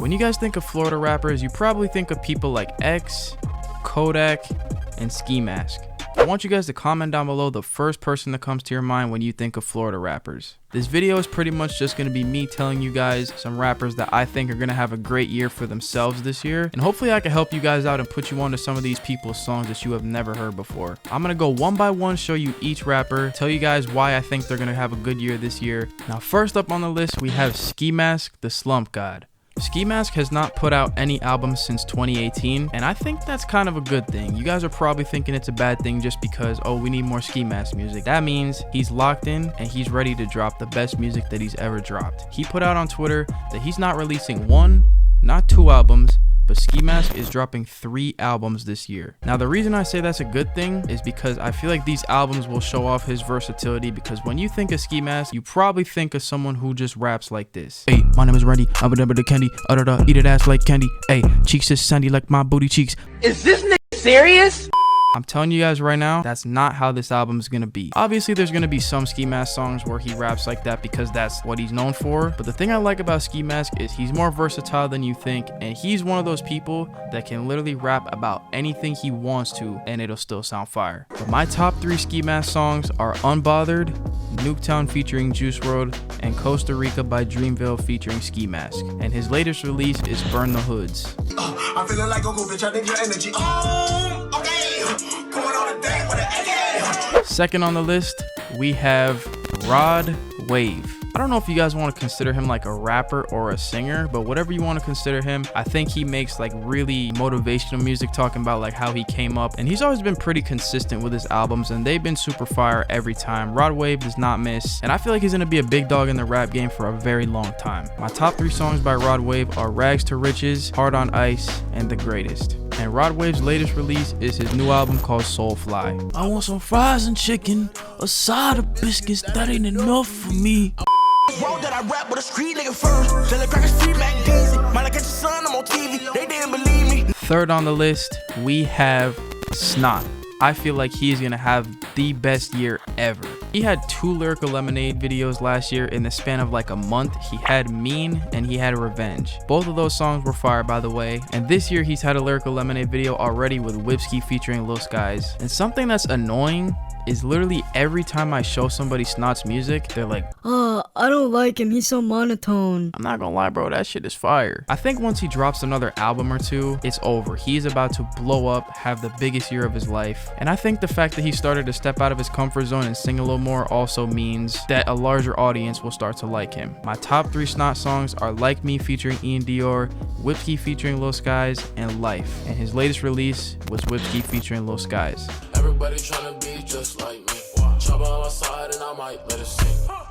When you guys think of Florida rappers, you probably think of people like X, Kodak, and Ski Mask. I want you guys to comment down below the first person that comes to your mind when you think of Florida rappers. This video is pretty much just going to be me telling you guys some rappers that I think are going to have a great year for themselves this year. And hopefully I can help you guys out and put you onto some of these people's songs that you have never heard before. I'm going to go one by one, show you each rapper, tell you guys why I think they're going to have a good year this year. Now first up on the list, we have Mask The Slump God. Ski Mask has not put out any albums since 2018, and I think that's kind of a good thing. You guys are probably thinking it's a bad thing just because, oh, we need more Ski Mask music. That means he's locked in and he's ready to drop the best music that he's ever dropped. He put out on Twitter that he's not releasing one, not two albums, but Ski Mask is dropping 3 albums this year. Now the reason I say that's a good thing is because I feel like these albums will show off his versatility, because when you think of Ski Mask, you probably think of someone who just raps like this. Hey, my name is Randy, I'm a the candy, eat it ass like candy. Hey, cheeks is sandy like my booty cheeks. Is this nigga serious? I'm telling you guys right now, that's not how this album is gonna be. Obviously, there's gonna be some Ski Mask songs where he raps like that because that's what he's known for. But the thing I like about Ski Mask is he's more versatile than you think, and he's one of those people that can literally rap about anything he wants to, and it'll still sound fire. But my top 3 Ski Mask songs are Unbothered, Nuketown featuring Juice WRLD, and Costa Rica by Dreamville featuring Ski Mask. And his latest release is Burn the Hoods. I'm feeling like Goku, bitch, I think your energy. Okay. Second on the list, we have Rod Wave. I don't know if you guys want to consider him like a rapper or a singer, but whatever you want to consider him, I think he makes like really motivational music, talking about like how he came up, and he's always been pretty consistent with his albums, and they've been super fire every time. Rod Wave does not miss, and I feel like he's gonna be a big dog in the rap game for a very long time. My top 3 songs by Rod Wave are Rags to Riches, Hard on Ice, and The Greatest. And Rod Wave's latest release is his new album called Soulfly. I want some fries and chicken, a side of biscuits, that ain't enough for me. That I rap with a street nigga first. Selling crackers, street magazine. Might like catch your son, I'm on TV. They didn't believe me. Third on the list, we have SNOT. I feel like he's gonna have the best year ever. He had 2 Lyrical Lemonade videos last year in the span of like a month. He had Mean and he had Revenge. Both of those songs were fire, by the way. And this year he's had a Lyrical Lemonade video already with Whipski featuring Lil Skies. And something that's annoying is literally every time I show somebody SNOT's music, they're like, oh, I don't like him, he's so monotone. I'm not gonna lie, bro, that shit is fire. I think once he drops another album or 2, it's over. He's about to blow up, have the biggest year of his life. And I think the fact that he started to step out of his comfort zone and sing a little more also means that a larger audience will start to like him. My top 3 SNOT songs are Like Me featuring Ian Dior, Whipski featuring Lil Skies, and Life. And his latest release was Whipski featuring Lil Skies. Everybody tryna be just like me. Chop on my side and I might let it sing.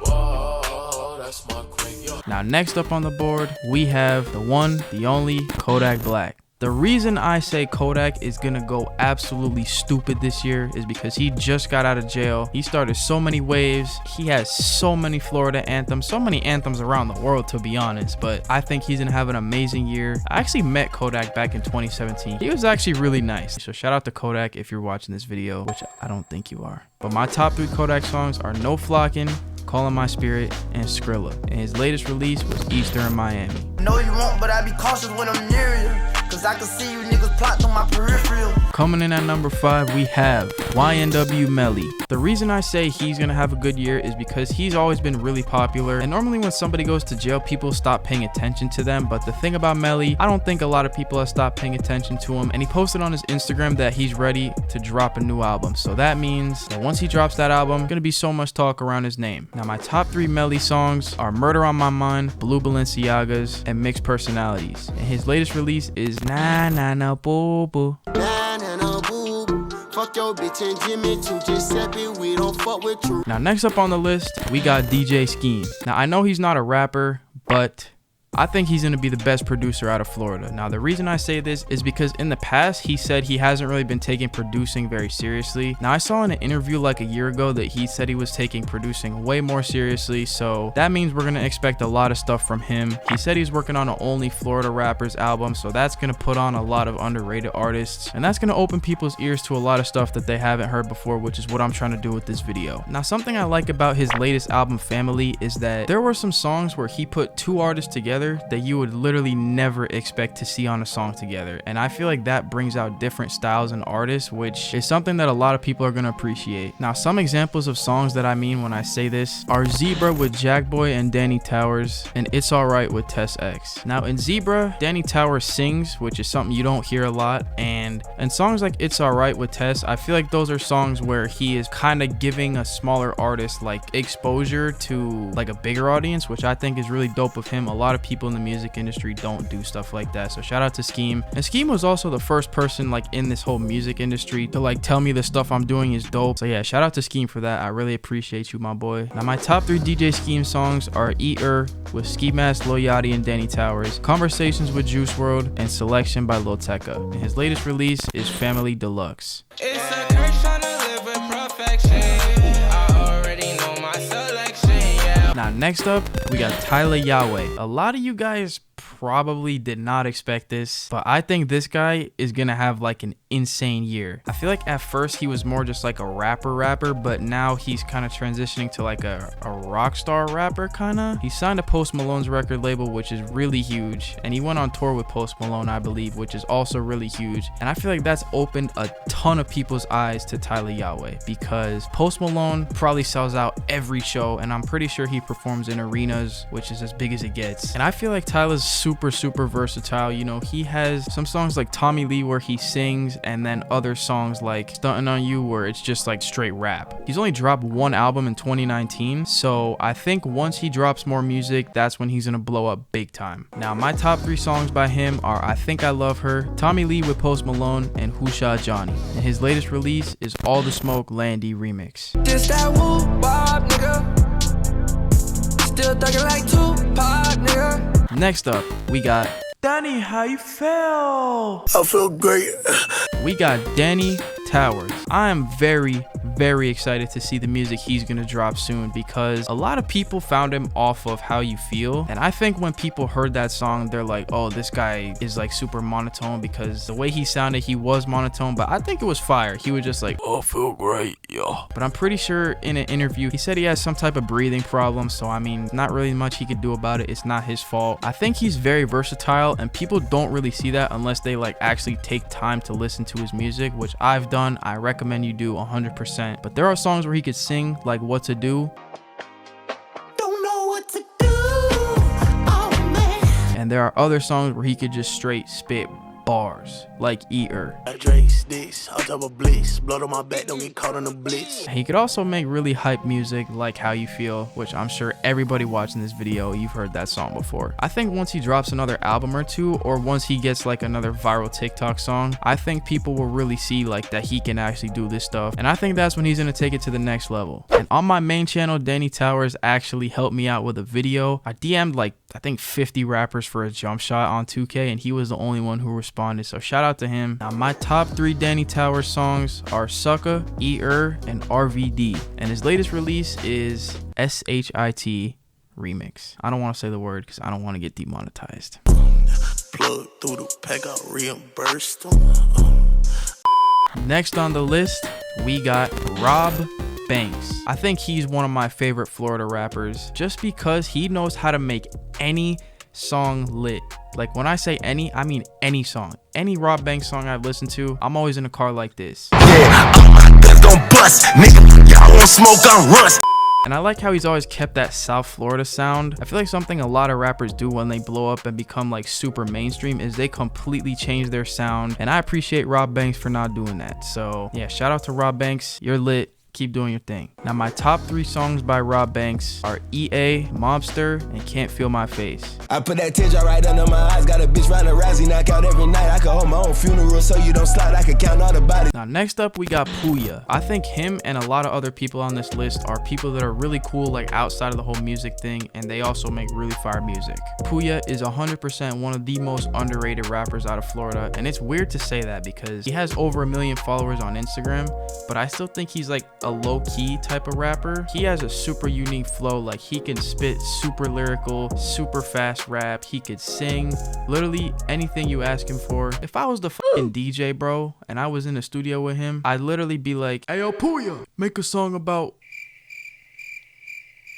Whoa, that's my queen. Now next up on the board, we have the one, the only Kodak Black. The reason I say Kodak is gonna go absolutely stupid this year is because he just got out of jail. He started so many waves. He has so many Florida anthems, so many anthems around the world, to be honest. But I think he's gonna have an amazing year. I actually met Kodak back in 2017. He was actually really nice. So shout out to Kodak if you're watching this video, which I don't think you are. But my top 3 Kodak songs are No Flockin', Calling My Spirit, and Skrilla. And his latest release was Easter in Miami. Know you won't, but I be cautious when I'm near you. Cause I can see you niggas plot on my peripheral. Coming in at number 5, we have YNW Melly. The reason I say he's gonna have a good year is because he's always been really popular, and normally when somebody goes to jail, people stop paying attention to them. But the thing about Melly, I don't think a lot of people have stopped paying attention to him, and he posted on his Instagram that he's ready to drop a new album. So that means that once he drops that album, gonna be so much talk around his name. Now my top 3 Melly songs are Murder on My Mind, Blue Balenciagas, and Mixed Personalities. And his latest release is Nah Nah Nah Boo Boo. Nah, nah, nah, boo. Fuck your bitch and Jimmy too. Giuseppe, we don't fuck with true. Now next up on the list, we got DJ Scheme. Now I know he's not a rapper, but I think he's going to be the best producer out of Florida. Now, the reason I say this is because in the past, he said he hasn't really been taking producing very seriously. Now, I saw in an interview like a year ago that he said he was taking producing way more seriously. So that means we're going to expect a lot of stuff from him. He said he's working on an Only Florida Rappers album. So that's going to put on a lot of underrated artists. And that's going to open people's ears to a lot of stuff that they haven't heard before, which is what I'm trying to do with this video. Now, something I like about his latest album, Family, is that there were some songs where he put two artists together together that you would literally never expect to see on a song together. And I feel like that brings out different styles and artists, which is something that a lot of people are going to appreciate. Now, some examples of songs that I mean when I say this are Zebra with Jackboy and Danny Towers, and It's Alright with Tess X. Now, in Zebra, Danny Towers sings, which is something you don't hear a lot, and in songs like It's Alright with Tess, I feel like those are songs where he is kind of giving a smaller artist like exposure to like a bigger audience, which I think is really dope of him. A lot of people in the music industry don't do stuff like that, so shout out to Scheme. And Scheme was also the first person like in this whole music industry to like tell me the stuff I'm doing is dope. So yeah, shout out to Scheme for that. I really appreciate you, my boy. Now my top 3 DJ Scheme songs are Eat with Ski Mask, Lil Yachty, and Danny Towers, Conversations with Juice WRLD, and Selection by Lil Tecca. And his latest release is Family Deluxe. It's a curse trying to live with perfection. I already know my selection, yeah. Now next up, we got Tyla Yaweh. A lot of you guys probably did not expect this, but I think this guy is gonna have like an insane year. I feel like at first he was more just like a rapper, but now he's kind of transitioning to like a rock star rapper kinda. He signed to Post Malone's record label, which is really huge, and he went on tour with Post Malone, I believe, which is also really huge. And I feel like that's opened a ton of people's eyes to Tyla Yaweh, because Post Malone probably sells out every show, and I'm pretty sure he performs in arenas, which is as big as it gets. And I feel like Tyla's super versatile. You know, he has some songs like Tommy Lee where he sings, and then other songs like Stuntin' on You where it's just like straight rap. He's only dropped 1 album in 2019, so I think once he drops more music, that's when he's gonna blow up big time. Now my top 3 songs by him are I Think I Love Her, Tommy Lee with Post Malone, and Who Shot Johnny. And his latest release is All the Smoke Landy remix. This that woo bop, nigga. Still thuggin' like Tupac, nigga. Next up, we got Danny, how you feel? I feel great. We got Danny Towers. I am very excited to see the music he's gonna drop soon, because a lot of people found him off of How You Feel, and I think when people heard that song, they're like, oh, this guy is like super monotone, because the way he sounded, he was monotone, but I think it was fire. He was just like, oh, I feel great, yeah. But I'm pretty sure in an interview he said he has some type of breathing problem, so I mean, not really much he could do about it. It's not his fault. I think he's very versatile, and people don't really see that unless they like actually take time to listen to his music, which I've done. I recommend you do 100%. But there are songs where he could sing like What to Do. Don't know what to do. Oh man. And there are other songs where he could just straight spit bars like Eater. I drink sticks, I'll top a blitz. Blood on my back, don't get caught on the blitz. He could also make really hype music like How You Feel, which I'm sure everybody watching this video, you've heard that song before. I think once he drops another album or two, or once he gets like another viral TikTok song, I think people will really see like that he can actually do this stuff, and I think that's when he's gonna take it to the next level. And on my main channel, Danny Towers actually helped me out with a video. I DM'd like I think 50 rappers for a jump shot on 2K, and he was the only one who responded, so shout out to him. Now my top 3 Danny Towers songs are Sucka, Eater, and RVD, and his latest release is SHIT remix. I don't want to say the word because I don't want to get demonetized. Plug through the pack, I reimbursed them. Next on the list, we got Robb Banks. I think he's one of my favorite Florida rappers just because he knows how to make any song lit. Like when I say any, I mean any song. Any Robb Banks song I've listened to, I'm always in a car like this. Yeah, all my guns gon' bust. Nigga, y'all won't smoke, I rust. And I like how he's always kept that South Florida sound. I feel like something a lot of rappers do when they blow up and become like super mainstream is they completely change their sound. And I appreciate Robb Banks for not doing that. So yeah, shout out to Robb Banks. You're lit. Keep doing your thing. Now my top 3 songs by Robb Banks are EA, Mobster, and Can't Feel My Face. I put that teardrop right under my eyes. Got a bitch round the rising, knock out every night. I can hold my own funeral so you don't slide. I can count all the bodies. Now next up we got Pouya. I think him and a lot of other people on this list are people that are really cool like outside of the whole music thing, and they also make really fire music. Pouya is 100% one of the most underrated rappers out of Florida, and it's weird to say that because he has over 1 million followers on Instagram, but I still think he's like a low-key type of rapper. He has a super unique flow. Like he can spit super lyrical, super fast rap. He could sing literally anything you ask him for. If I was the fucking DJ, bro, and I was in the studio with him, I'd literally be like, hey yo Pouya, make a song about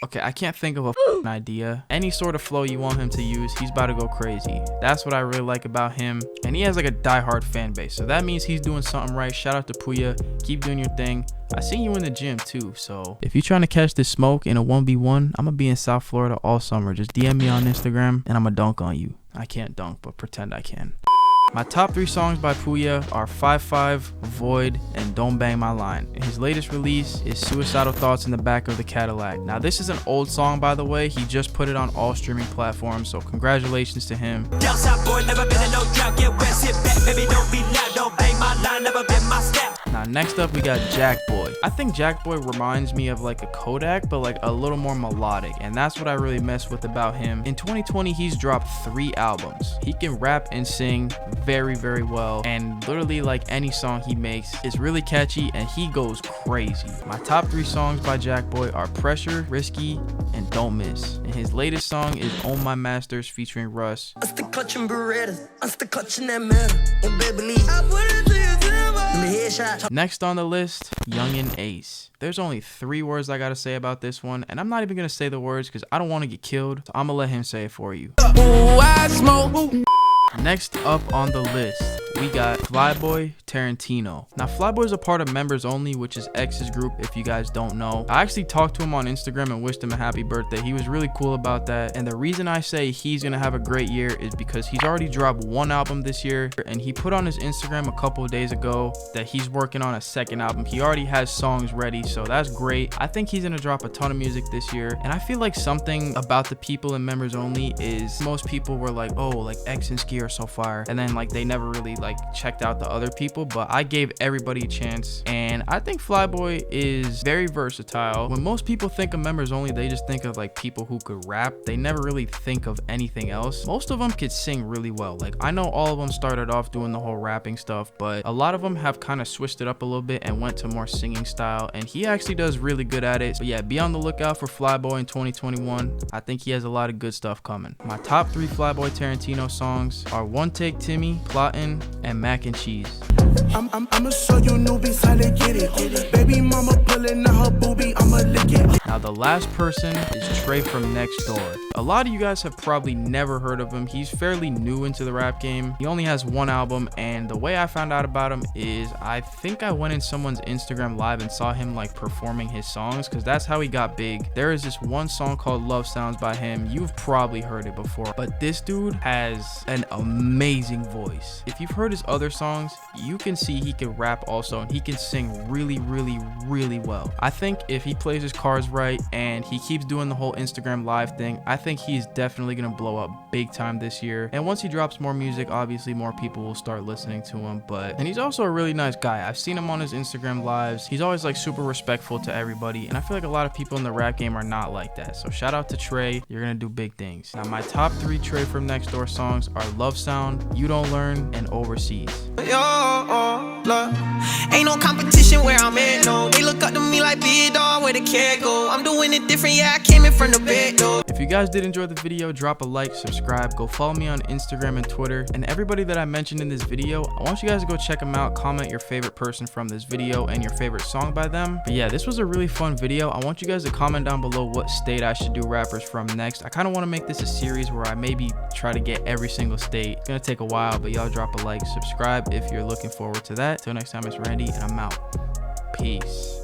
Okay, I can't think of a idea. Any sort of flow you want him to use, he's about to go crazy. That's what I really like about him. And he has like a diehard fan base, so that means he's doing something right. Shout out to Pouya. Keep doing your thing. I seen you in the gym too, so if you're trying to catch this smoke in a 1v1, I'm gonna be in South Florida all summer. Just DM me on Instagram and I'm gonna dunk on you. I can't dunk, but pretend I can. My top 3 songs by Pouya are 5-5, Void, and Don't Bang My Line. And his latest release is Suicidal Thoughts in the Back of the Cadillac. Now this is an old song, by the way. He just put it on all streaming platforms, so congratulations to him. Now next up we got Jackboy. I think Jackboy reminds me of like a Kodak, but like a little more melodic, and that's what I really mess with about him. In 2020 he's dropped 3 albums. He can rap and sing very well, and literally like any song he makes is really catchy and he goes crazy. My top 3 songs by Jackboy are Pressure, Risky, and Don't Miss. And his latest song is Own My Masters featuring Russ. I'm still clutching Berettas, I'm still clutching that metal. And baby, I put it to your headshot. Next on the list, Yungeen Ace. There's only 3 words I gotta say about this one, and I'm not even gonna say the words because I don't want to get killed, so I'm gonna let him say it for you. Ooh, I smoke. Next up on the list, we got Flyboy Tarantino. Now Flyboy is a part of Members Only, which is X's group if you guys don't know. I actually talked to him on Instagram and wished him a happy birthday. He was really cool about that, and the reason I say he's gonna have a great year is because he's already dropped 1 album this year, and he put on his Instagram a couple of days ago that he's working on a 2nd album. He already has songs ready, so that's great. I think he's gonna drop a ton of music this year, and I feel like something about the people in Members Only is most people were like, oh, like X and Ski are so fire, and then like they never really like checked out the other people, but I gave everybody a chance, and I think Flyboy is very versatile. When most people think of Members Only, they just think of like people who could rap. They never really think of anything else. Most of them could sing really well. Like I know all of them started off doing the whole rapping stuff, but a lot of them have kind of switched it up a little bit and went to more singing style, and he actually does really good at it. So yeah, be on the lookout for Flyboy in 2021. I think he has a lot of good stuff coming. My top 3 Flyboy Tarantino songs are One Take Timmy, Plottin', and Mac and Cheese. I'ma show you newbies how they get it. Baby mama pulling out her boobie, I'ma lick it. Now the last person is Treyfromnextdoor. A lot of you guys have probably never heard of him. He's fairly new into the rap game. He only has 1 album, and the way I found out about him is I think I went in someone's Instagram live and saw him like performing his songs, because that's how he got big. There is this one song called Love Sounds by him. You've probably heard it before, but this dude has an amazing voice. If you've heard his other songs, you can see he can rap also, and he can sing really well. I think if he plays his cards right and he keeps doing the whole Instagram live thing, I think he's definitely gonna blow up big time this year. And once he drops more music, obviously more people will start listening to him. And he's also a really nice guy. I've seen him on his Instagram lives. He's always like super respectful to everybody, and I feel like a lot of people in the rap game are not like that. So shout out to Trey, you're gonna do big things. Now my top 3 Treyfromnextdoor songs are Love Sound, You Don't Learn, and Overseas. Ain't no competition where I'm at, no. They look up to me like big dog, where the cat go. I'm doing it different, yeah, I came in from the back door. If you guys did enjoy the video, drop a like, subscribe, go follow me on Instagram and Twitter. And everybody that I mentioned in this video, I want you guys to go check them out. Comment your favorite person from this video and your favorite song by them. But yeah, this was a really fun video. I want you guys to comment down below what state I should do rappers from next. I kind of want to make this a series where I maybe try to get every single state. It's gonna take a while, but y'all drop a like, subscribe if you're looking forward to that. Till next time, it's Randy, and I'm out. Peace.